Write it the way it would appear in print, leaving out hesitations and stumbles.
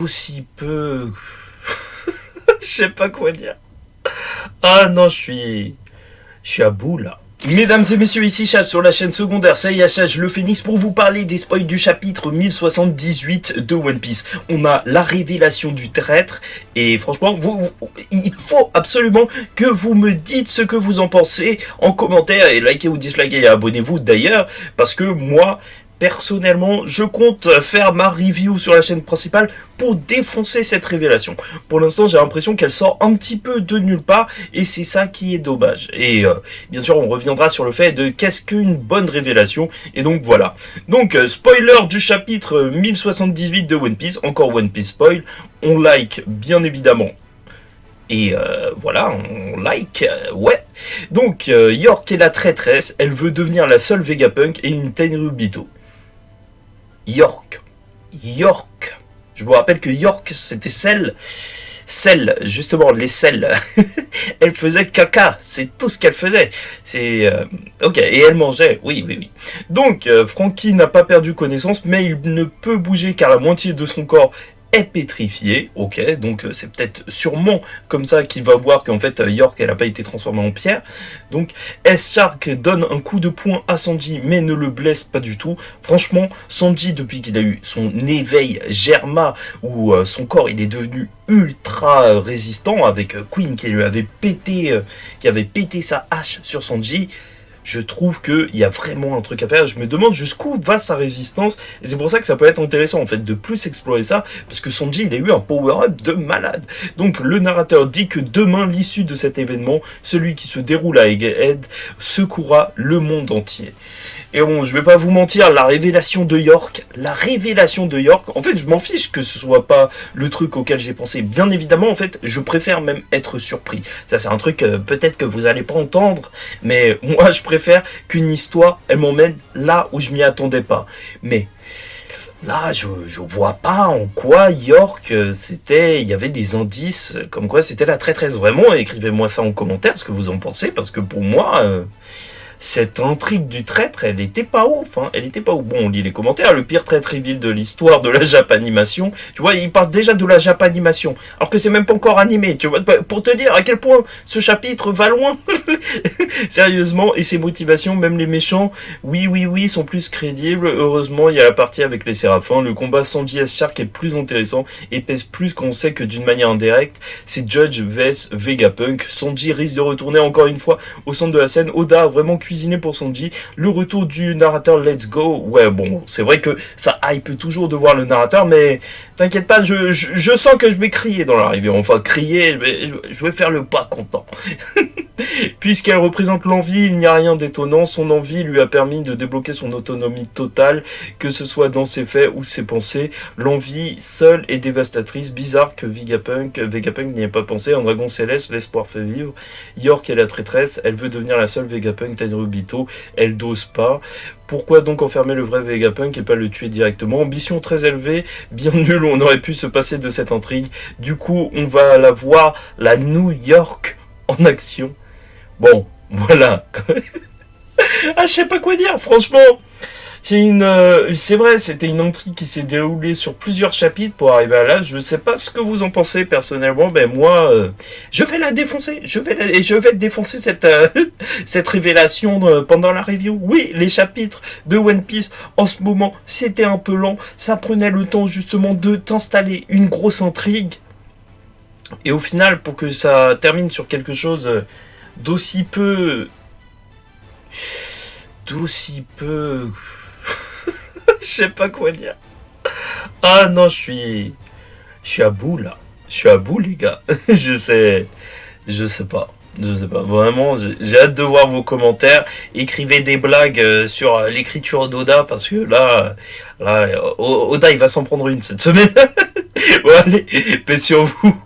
Aussi peu. Je sais pas quoi dire. Ah non, je suis à bout là. Mesdames et messieurs, ici Chach sur la chaîne secondaire, ça y est, Chach le Phénix pour vous parler des spoils du chapitre 1078 de One Piece. On a la révélation du traître et franchement, il faut absolument que vous me dites ce que vous en pensez en commentaire et likez ou dislikez et abonnez-vous d'ailleurs parce que moi, personnellement, je compte faire ma review sur la chaîne principale pour défoncer cette révélation. Pour l'instant, j'ai l'impression qu'elle sort un petit peu de nulle part et c'est ça qui est dommage. Et bien sûr, on reviendra sur le fait de qu'est-ce qu'une bonne révélation. Et donc voilà. Donc, spoiler du chapitre 1078 de One Piece. Encore One Piece spoil. On like, bien évidemment. Et voilà, on like, ouais. Donc, York est la traîtresse. Elle veut devenir la seule Vegapunk et une Tenryubito. York. Je me rappelle que York, c'était celle, justement, les selles. Elle faisait caca, c'est tout ce qu'elle faisait. C'est ok, et elle mangeait, oui. Donc, Franky n'a pas perdu connaissance, mais il ne peut bouger car la moitié de son corps est pétrifié, ok, donc c'est peut-être sûrement comme ça qu'il va voir qu'en fait York elle n'a pas été transformée en pierre. Donc S-Shark donne un coup de poing à Sanji mais ne le blesse pas du tout. Franchement, Sanji depuis qu'il a eu son éveil Germa où son corps il est devenu ultra résistant avec Queen qui lui avait pété sa hache sur Sanji. Je trouve qu'il y a vraiment un truc à faire. Je me demande jusqu'où va sa résistance. Et c'est pour ça que ça peut être intéressant en fait de plus explorer ça. Parce que Sanji il a eu un power-up de malade. Donc le narrateur dit que demain, l'issue de cet événement, celui qui se déroule à Egghead, secourra le monde entier. Et bon, je vais pas vous mentir, la révélation de York, en fait, je m'en fiche que ce soit pas le truc auquel j'ai pensé. Bien évidemment, en fait, je préfère même être surpris. Ça, c'est un truc peut-être que vous allez pas entendre, mais moi, je préfère qu'une histoire, elle m'emmène là où je m'y attendais pas. Mais là, je vois pas en quoi York, il y avait des indices comme quoi c'était la traîtresse. Vraiment, écrivez-moi ça en commentaire, ce que vous en pensez, parce que pour moi... cette intrigue du traître, elle était pas ouf, hein. Elle était pas ouf. Bon, on lit les commentaires, le pire traître reveal de l'histoire de la Japanimation. Tu vois, il parle déjà de la Japanimation, alors que c'est même pas encore animé, tu vois, pour te dire à quel point ce chapitre va loin. Sérieusement, et ses motivations, même les méchants, oui, sont plus crédibles. Heureusement, il y a la partie avec les séraphins. Le combat Sanji S-Shark est plus intéressant et pèse plus qu'on sait que d'une manière indirecte, c'est Judge vs Vegapunk. Sanji risque de retourner encore une fois au centre de la scène. Oda a vraiment cuisiné pour Sanji. Le retour du narrateur Let's Go. Ouais, bon, c'est vrai que ça hype toujours de voir le narrateur, mais t'inquiète pas, je sens que je vais crier dans la review. Enfin, crier, je vais faire le pas content. Puisqu'elle représente l'envie, il n'y a rien d'étonnant. Son envie lui a permis de débloquer son autonomie totale, que ce soit dans ses faits ou ses pensées. L'envie seule est dévastatrice. Bizarre que Vegapunk n'y ait pas pensé. Un dragon céleste, l'espoir fait vivre. York est la traîtresse. Elle veut devenir la seule Vegapunk Tenryubito. Elle n'ose pas. Pourquoi donc enfermer le vrai Vegapunk et pas le tuer directement? Ambition très élevée, bien nul, on aurait pu se passer de cette intrigue. Du coup, on va la voir, la New York en action. Bon, voilà. Ah, je sais pas quoi dire, franchement. C'est vrai, c'était une intrigue qui s'est déroulée sur plusieurs chapitres pour arriver à là. Je sais pas ce que vous en pensez personnellement, mais moi, je vais la défoncer. Je vais défoncer cette révélation pendant la review. Oui, les chapitres de One Piece en ce moment, c'était un peu lent. Ça prenait le temps justement de t'installer une grosse intrigue. Et au final, pour que ça termine sur quelque chose d'aussi peu... Je sais pas quoi dire. Ah non, je suis à bout là. Je suis à bout les gars. Je sais pas. Vraiment, j'ai hâte de voir vos commentaires. Écrivez des blagues sur l'écriture d'Oda parce que là, Oda il va s'en prendre une cette semaine. Bon allez, paix sur vous.